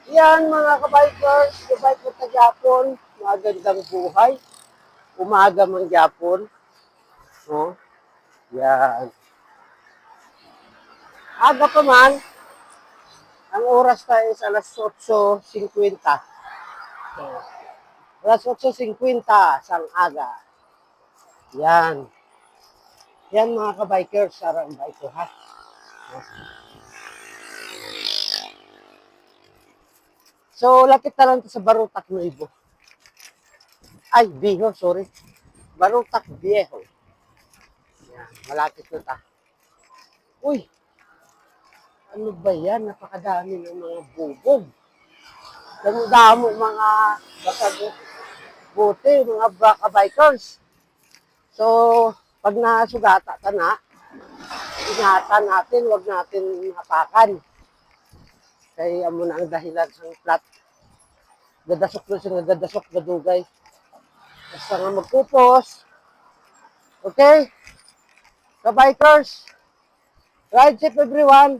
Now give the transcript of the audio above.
Yan mga kabikers, kabike ko tagyapon, magandang buhay, umaga man gyapon, no? Yan. Aga pa man, ang oras pa is alas 8:50. So, alas 8:50 sang aga. Yan. Yan mga kabikers, sarang bike ko ha. So, lapit na lang to sa Barutak Nuevo. Ay, Viejo, sorry. Barutak Viejo. Yan, malapit na ta. Uy, ano ba yan? Napakadami ng mga bubog. Damo-damo mga buti, mga bikers. So, pag nasugata ta na, ingatan natin, wag natin hapakan. Kaya amo na ang dahilan sa plat. Gadasok na siya, gadasok, gadugay. Basta nga magpupos. Okay? Ka-bikers, ride safe everyone.